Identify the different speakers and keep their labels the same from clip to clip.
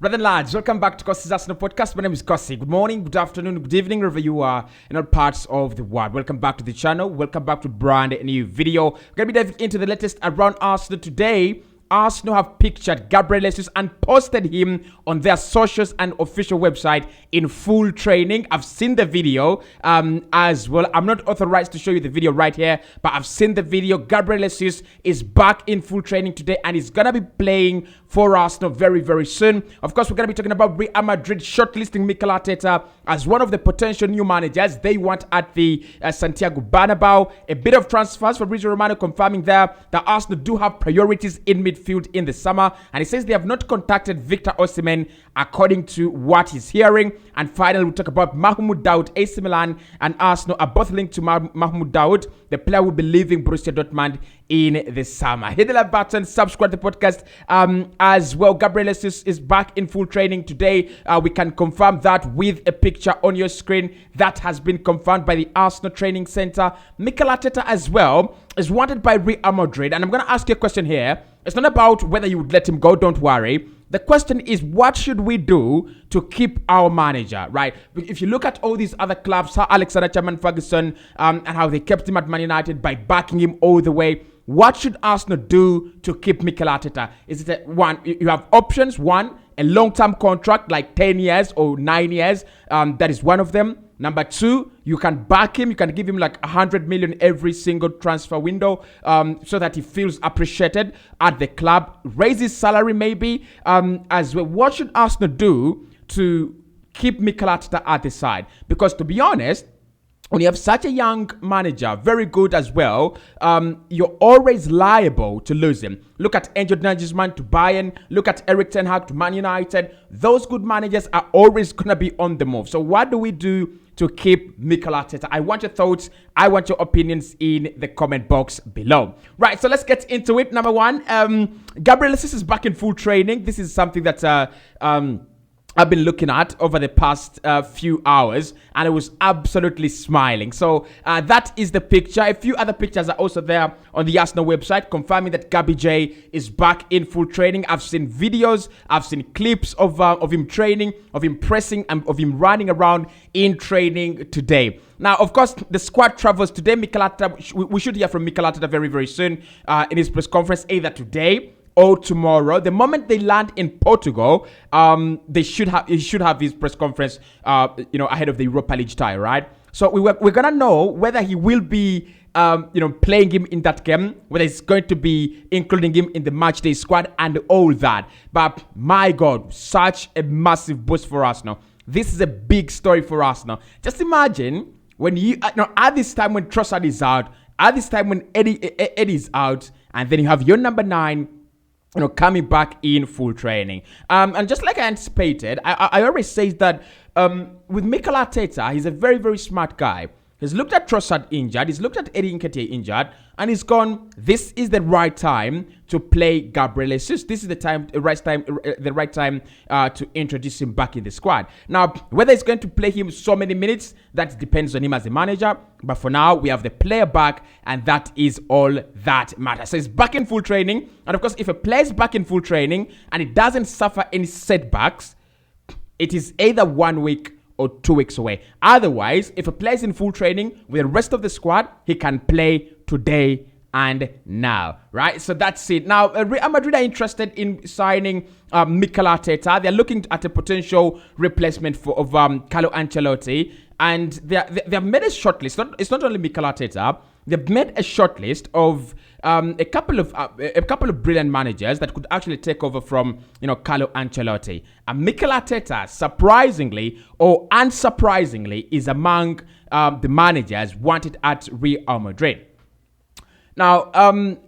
Speaker 1: Brother and lads, welcome back to Cossy's Arsenal podcast. My name is Cossy. Good morning, good afternoon, good evening, wherever you are in all parts of the world. Welcome back to the channel. Welcome back to brand new video. We're going to be diving into the latest around Arsenal today. Arsenal have pictured Gabriel Jesus and posted him on their socials and official website in full training. I've seen the video as well. I'm not authorized to show you the video right here, but I've seen the video. Gabriel Jesus is back in full training today and he's going to be playing for Arsenal very, very soon. Of course, we're going to be talking about Real Madrid shortlisting Mikel Arteta as one of the potential new managers they want at the Santiago Bernabeu. A bit of transfers for Fabrizio Romano confirming there that Arsenal do have priorities in midfield in the summer, and he says they have not contacted Victor Osimhen according to what he's hearing. And finally, we'll talk about Mahmoud Dahoud. AC Milan and Arsenal are both linked to Mahmoud Dahoud. The player will be leaving Borussia Dortmund in the summer. Hit the like button, subscribe to the podcast as well. Gabriel Jesus is back in full training today. We can confirm that with a picture on your screen. That has been confirmed by the Arsenal Training Center. Mikel Arteta as well is wanted by Real Madrid. And I'm going to ask you a question here. It's not about whether you would let him go, don't worry. The question is, what should we do to keep our manager, right? If you look at all these other clubs, Sir Alexander Chairman Ferguson, and how they kept him at Man United by backing him all the way, what should Arsenal do to keep Mikel Arteta? Is it one, you have options. One, a long-term contract like 10 years or 9 years. That is one of them. Number two, you can back him. You can give him like 100 million every single transfer window so that he feels appreciated at the club. Raise his salary maybe as well. What should Arsenal do to keep Mikel Arteta at the side? Because to be honest, when you have such a young manager, very good as well, you're always liable to lose him. Look at Angel Nagelsmann to Bayern. Look at Erik ten Hag to Man United. Those good managers are always going to be on the move. So what do we do to keep Mikel Arteta? I want your thoughts. I want your opinions in the comment box below. Right, so let's get into it. Number one, Gabriel Jesus is back in full training. This is something that I've been looking at over the past few hours, and I was absolutely smiling. So that is the picture. A few other pictures are also there on the Arsenal website confirming that Gabi J is back in full training. I've seen videos, I've seen clips of him training, of him pressing, and of him running around in training today. Now, of course, the squad travels today. Mikel Arteta, we should hear from Mikel Arteta very, very soon in his press conference, either today or tomorrow. The moment they land in Portugal, he should have his press conference, ahead of the Europa League tie, right? So we're gonna know whether he will be, playing him in that game, whether it's going to be including him in the matchday squad and all that. But my God, such a massive boost for Arsenal. This is a big story for Arsenal. Just imagine when at this time when Trossard is out, at this time when Eddie is out, and then you have your number 9. Coming back in full training. And just like I anticipated, I always say that with Mikel Arteta, he's a very, very smart guy. He's looked at Trossard injured, he's looked at Eddie Nketiah injured, and he's gone, this is the right time to play Gabriel Jesus. This is the right time to introduce him back in the squad. Now, whether he's going to play him so many minutes, that depends on him as a manager. But for now, we have the player back, and that is all that matters. So he's back in full training. And of course, if a player is back in full training and it doesn't suffer any setbacks, it is either 1 week or 2 weeks away. Otherwise, if a player is in full training with the rest of the squad, he can play today and now, right? So that's it. Now, Real Madrid are interested in signing Mikel Arteta. They're looking at a potential replacement of Carlo Ancelotti, and they have made a shortlist. It's not only Mikel Arteta. They've made a shortlist of a couple of brilliant managers that could actually take over from Carlo Ancelotti. And Mikel Arteta, surprisingly or unsurprisingly, is among the managers wanted at Real Madrid. Now,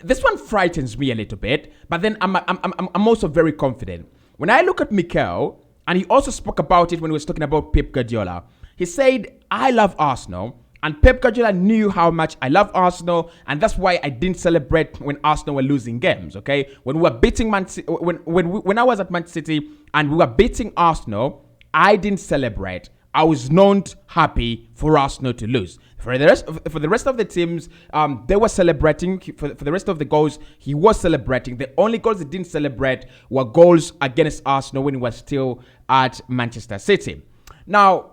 Speaker 1: this one frightens me a little bit, but then I'm also very confident. When I look at Mikel, and he also spoke about it when he was talking about Pep Guardiola, he said, I love Arsenal, and Pep Guardiola knew how much I love Arsenal, and that's why I didn't celebrate when Arsenal were losing games, okay? When we were beating Man City, when I was at Man City and we were beating Arsenal, I didn't celebrate. I was not happy for Arsenal to lose. For the rest of the teams, they were celebrating. For the rest of the goals, he was celebrating. The only goals he didn't celebrate were goals against Arsenal when he was still at Manchester City. Now,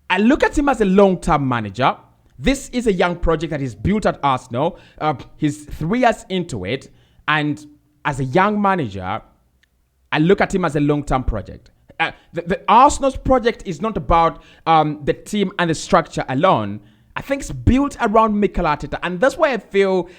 Speaker 1: I look at him as a long-term manager. This is a young project that he's built at Arsenal. He's 3 years into it. And as a young manager, I look at him as a long-term project. The Arsenal's project is not about the team and the structure alone. I think it's built around Mikel Arteta. And that's why I feel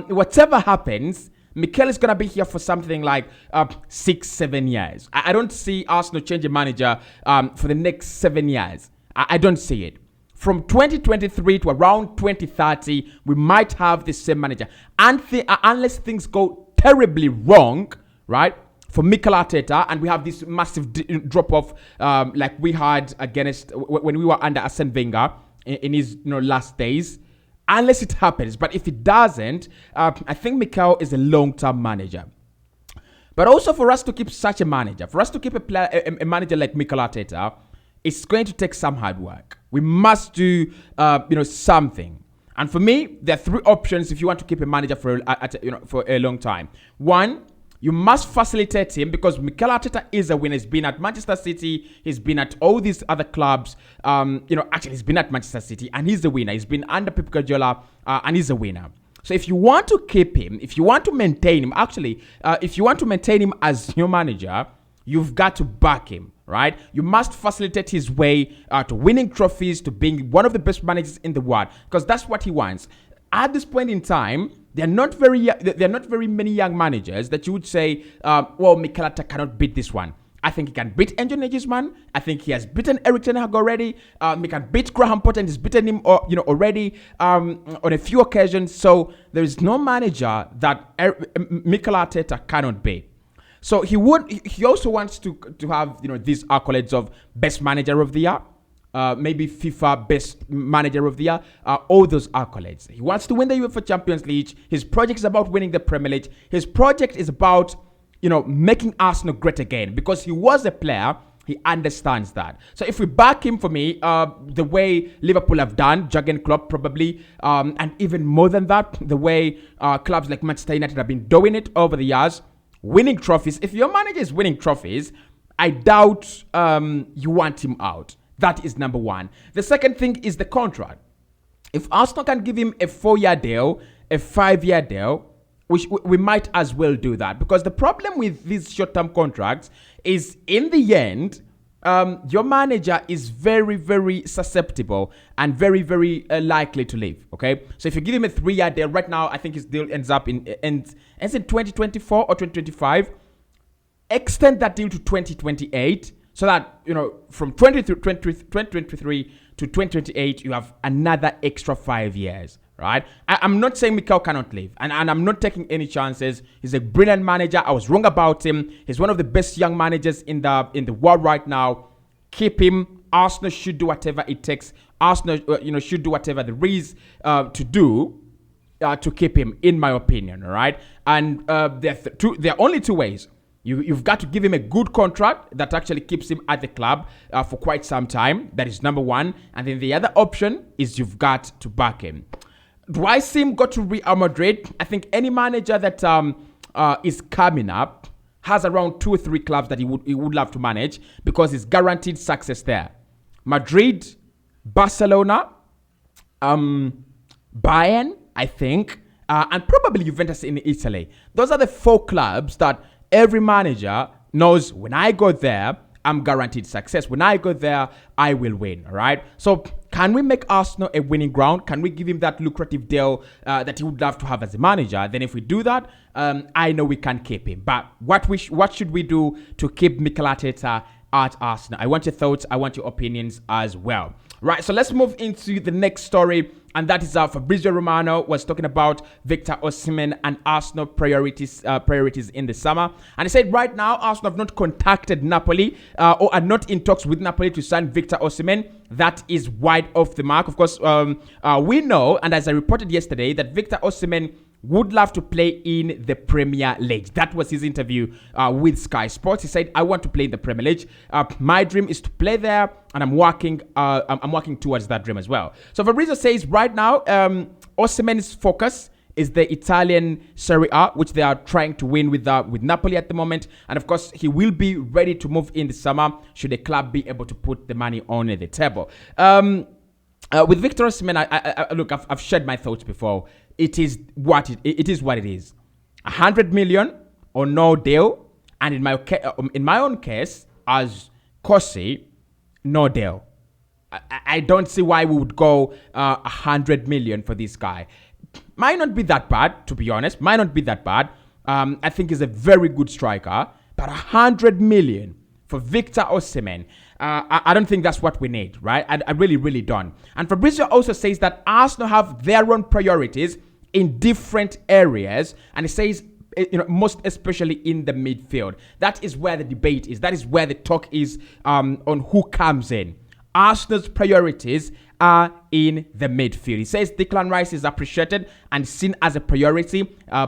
Speaker 1: whatever happens, Mikel is going to be here for something like 6-7 years. I don't see Arsenal changing manager for the next 7 years. I don't see it. From 2023 to around 2030, we might have the same manager. And unless things go terribly wrong, right? For Mikel Arteta, and we have this massive drop-off like we had against when we were under Arsene Wenger in his last days, unless it happens. But if it doesn't, I think Mikel is a long-term manager. But also for us to keep such a manager, for us to keep a manager like Mikel Arteta, it's going to take some hard work. We must do something. And for me, there are 3 options if you want to keep a manager for a long time. 1, you must facilitate him because Mikel Arteta is a winner. He's been at Manchester City. He's been at all these other clubs. Actually, he's been at Manchester City and he's the winner. He's been under Pep Guardiola and he's a winner. So if you want to keep him, if you want to maintain him, if you want to maintain him as your manager, you've got to back him, right? You must facilitate his way to winning trophies, to being one of the best managers in the world because that's what he wants. At this point in time, there are not very many young managers that you would say, Mikel Arteta cannot beat this one. I think he can beat Angel Nagelsmann. I think he has beaten Erik ten Hag already. He can beat Graham Potter and he's beaten him, already on a few occasions. So there is no manager that Mikel Arteta cannot beat. So he also wants to have these accolades of best manager of the year. Maybe FIFA best manager of the year, all those accolades. He wants to win the UEFA Champions League. His project is about winning the Premier League. His project is about, making Arsenal great again because he was a player. He understands that. So if we back him, for me, the way Liverpool have done, Jurgen Klopp probably, and even more than that, the way clubs like Manchester United have been doing it over the years, winning trophies. If your manager is winning trophies, I doubt you want him out. That is number 1. The second thing is the contract. If Arsenal can give him a 4-year deal, a 5-year deal, which we might as well do that. Because the problem with these short-term contracts is in the end, your manager is very, very susceptible and very, very likely to leave. Okay? So if you give him a 3-year deal, right now, I think his deal ends in 2024 or 2025. Extend that deal to 2028. So that, from 2023 to 2028, you have another extra 5 years, right? I'm not saying Mikel cannot leave, and I'm not taking any chances. He's a brilliant manager. I was wrong about him. He's one of the best young managers in the world right now. Keep him. Arsenal should do whatever it takes. Arsenal, should do whatever there is to do to keep him, in my opinion, all right? And there are only 2 ways. You've got to give him a good contract that actually keeps him at the club for quite some time. That is number 1. And then the other option is you've got to back him. Do I see him go to Real Madrid? I think any manager that is coming up has around 2 or 3 clubs that he would love to manage because he's guaranteed success there. Madrid, Barcelona, Bayern, I think, and probably Juventus in Italy. Those are the 4 clubs that every manager knows when I go there, I'm guaranteed success. When I go there, I will win, all right? So can we make Arsenal a winning ground? Can we give him that lucrative deal that he would love to have as a manager? Then if we do that, I know we can keep him. But what should we do to keep Mikel Arteta at Arsenal? I want your thoughts. I want your opinions as well. Right, so let's move into the next story, and that is Fabrizio Romano was talking about Victor Osimhen and Arsenal priorities in the summer. And he said right now, Arsenal have not contacted Napoli or are not in talks with Napoli to sign Victor Osimhen. That is wide off the mark. Of course, we know, and as I reported yesterday, that Victor Osimhen would love to play in the Premier League. That was his interview with Sky Sports. He said, "I want to play in the Premier League. My dream is to play there, and I'm working towards that dream as well." So Fabrizio says right now, Osimhen's focus is the Italian Serie A, which they are trying to win with Napoli at the moment. And of course, he will be ready to move in the summer should the club be able to put the money on the table. With Victor Osimhen, look, I've shared my thoughts before. It is what it is. 100 million or no deal, and in my own case, as Cossy, no deal. I don't see why we would go 100 million for this guy. Might not be that bad, to be honest. Might not be that bad. I think he's a very good striker, but 100 million for Victor Osimhen, I don't think that's what we need, right? I really, really don't. And Fabrizio also says that Arsenal have their own priorities in different areas, and he says, most especially in the midfield. That is where the debate is. That is where the talk is on who comes in. Arsenal's priorities are in the midfield. He says Declan Rice is appreciated and seen as a priority.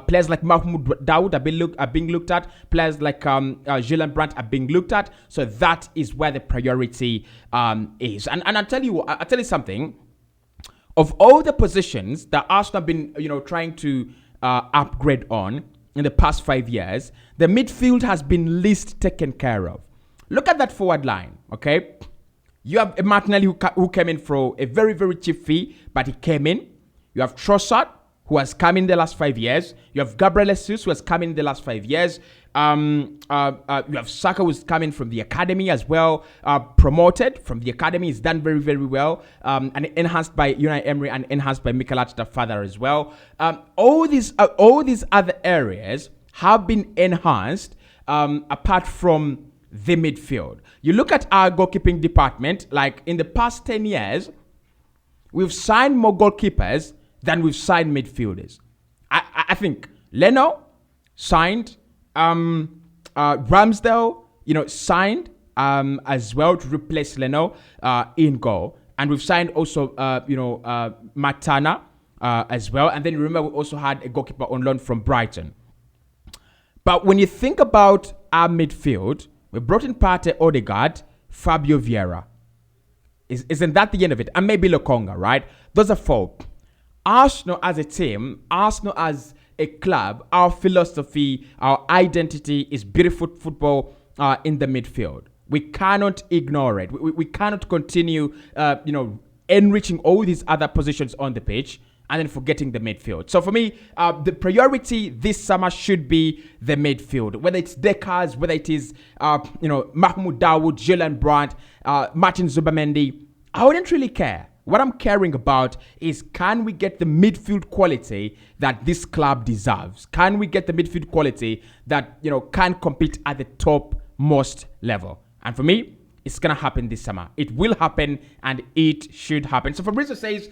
Speaker 1: Players like Mahmoud Dawood are being looked at. Players like Julian Brandt are being looked at. So that is where the priority is. And I'll tell you something. Of all the positions that Arsenal have been trying to upgrade on in the past 5 years, the midfield has been least taken care of. Look at that forward line, okay? You have Martinelli who came in for a very, very cheap fee, but he came in. You have Trossard, who has come in the last 5 years. You have Gabriel Jesus, who has come in the last 5 years. You have Saka, who's coming from the academy as well, promoted from the academy. He's done very, very well, and enhanced by Unai Emery and enhanced by Mikel Arteta further as well. All these other areas have been enhanced apart from the midfield. You look at our goalkeeping department, like in the past 10 years, we've signed more goalkeepers than we've signed midfielders. I think Leno signed, Ramsdale, signed as well to replace Leno in goal. And we've signed also, Matana as well. And then remember, we also had a goalkeeper on loan from Brighton. But when you think about our midfield, we brought in Partey, Odegaard, Fabio Vieira. Isn't that the end of it? And maybe Lokonga, right? Those are 4. Arsenal as a team, Arsenal as a club, our philosophy, our identity is beautiful football in the midfield. We cannot ignore it. We cannot continue, enriching all these other positions on the pitch and then forgetting the midfield. So for me, the priority this summer should be the midfield. Whether it's Dekaz, whether it is, Mahmoud Dawood, Julian Brandt, Martin Zubamendi, I wouldn't really care. What I'm caring about is, can we get the midfield quality that this club deserves? Can we get the midfield quality that, can compete at the top most level? And for me, it's going to happen this summer. It will happen, and it should happen. So Fabrizio says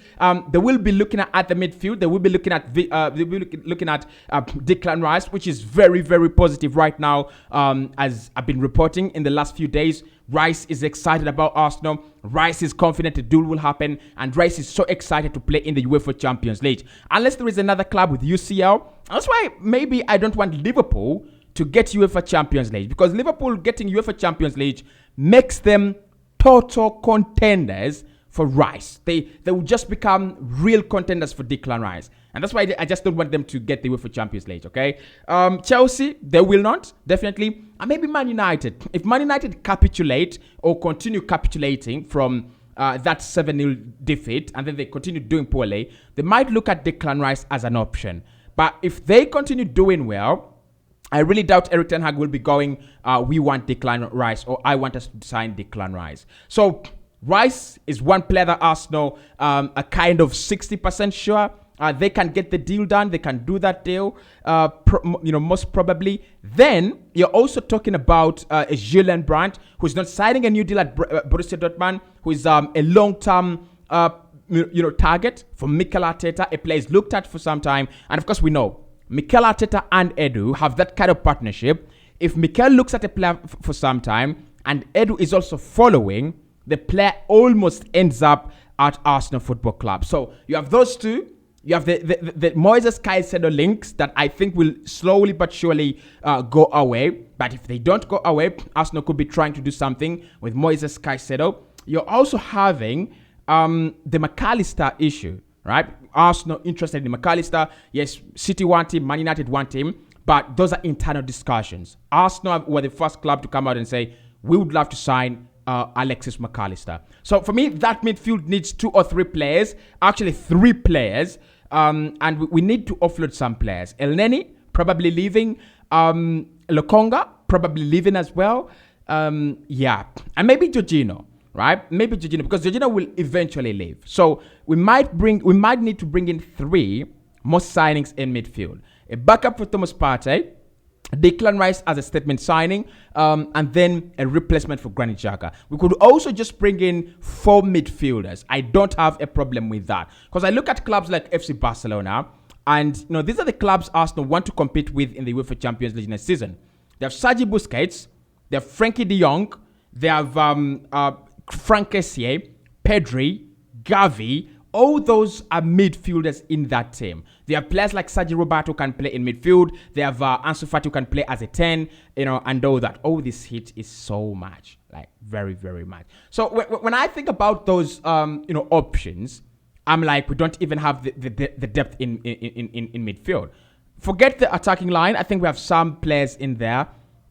Speaker 1: they will be looking at the midfield. They will be looking at Declan Rice, which is very, very positive right now. As I've been reporting in the last few days, Rice is excited about Arsenal. Rice is confident the deal will happen, and Rice is so excited to play in the UEFA Champions League. Unless there is another club with UCL, that's why maybe I don't want Liverpool to get UEFA Champions League, because Liverpool getting UEFA Champions League makes them total contenders for Rice. They will just become real contenders for Declan Rice. And that's why I just don't want them to get the UEFA Champions League, okay? Chelsea, they will not, definitely. And maybe Man United. If Man United capitulate or continue capitulating from that 7-0 defeat, and then they continue doing poorly, they might look at Declan Rice as an option. But if they continue doing well, I really doubt Eric Ten Hag will be going, we want Declan Rice, or I want us to sign Declan Rice. So Rice is one player that Arsenal are kind of 60% sure they can get the deal done. They can do that deal, most probably. Then you're also talking about Julian Brandt, who's not signing a new deal at Borussia Dortmund, who is a long-term target for Mikel Arteta, a player he's looked at for some time. And of course, we know Mikel Arteta and Edu have that kind of partnership. If Mikel looks at a player for some time and Edu is also following, the player almost ends up at Arsenal Football Club. So you have those two. You have the Moises Caicedo links that I think will slowly but surely go away. But if they don't go away, Arsenal could be trying to do something with Moises Caicedo. You're also having the McAllister issue, right? Arsenal interested in McAllister. Yes, City want him, Man United want him. But those are internal discussions. Arsenal were the first club to come out and say, we would love to sign Alexis McAllister. So for me, that midfield needs 2 or 3 players. Actually, 3 players. And we need to offload some players. Elneny probably leaving. Lokonga probably leaving as well. Yeah. And maybe Jorginho, right? Maybe Jorginho, because Jorginho will eventually leave. So we might need to bring in 3 more signings in midfield. A backup for Thomas Partey, Declan Rice as a statement signing, and then a replacement for Granit Xhaka. We could also just bring in 4 midfielders. I don't have a problem with that. Because I look at clubs like FC Barcelona, and these are the clubs Arsenal want to compete with in the UEFA Champions League next season. They have Sergi Busquets, they have Frankie de Jong, they have Frank Kessié, Pedri, Gavi. All those are midfielders in that team. They have players like Sergio Roberto who can play in midfield. They have Ansu Fati who can play as a 10, and all that. All this hit is so much, like very, very much. So when I think about those, options, I'm like, we don't even have the depth in midfield. Forget the attacking line. I think we have some players in there.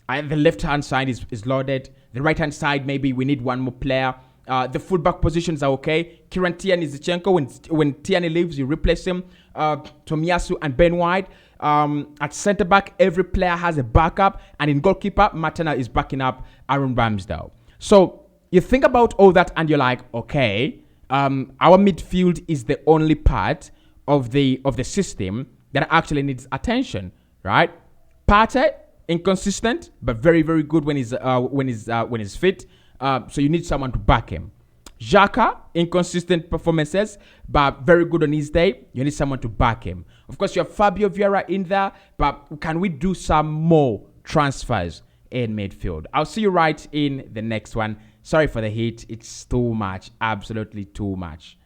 Speaker 1: The left-hand side is loaded. The right-hand side, maybe we need one more player. The fullback positions are okay. Kieran Tierney Zichenko, when Tierney leaves, you replace him. Tomiyasu and Ben White. At centre back, every player has a backup. And in goalkeeper, Matana is backing up Aaron Ramsdale. So you think about all that and you're like, okay, our midfield is the only part of the system that actually needs attention, right? Partey, inconsistent, but very, very good when he's fit. So you need someone to back him. Xhaka, inconsistent performances, but very good on his day. You need someone to back him. Of course, you have Fabio Vieira in there, but can we do some more transfers in midfield? I'll see you right in the next one. Sorry for the heat. It's too much. Absolutely too much.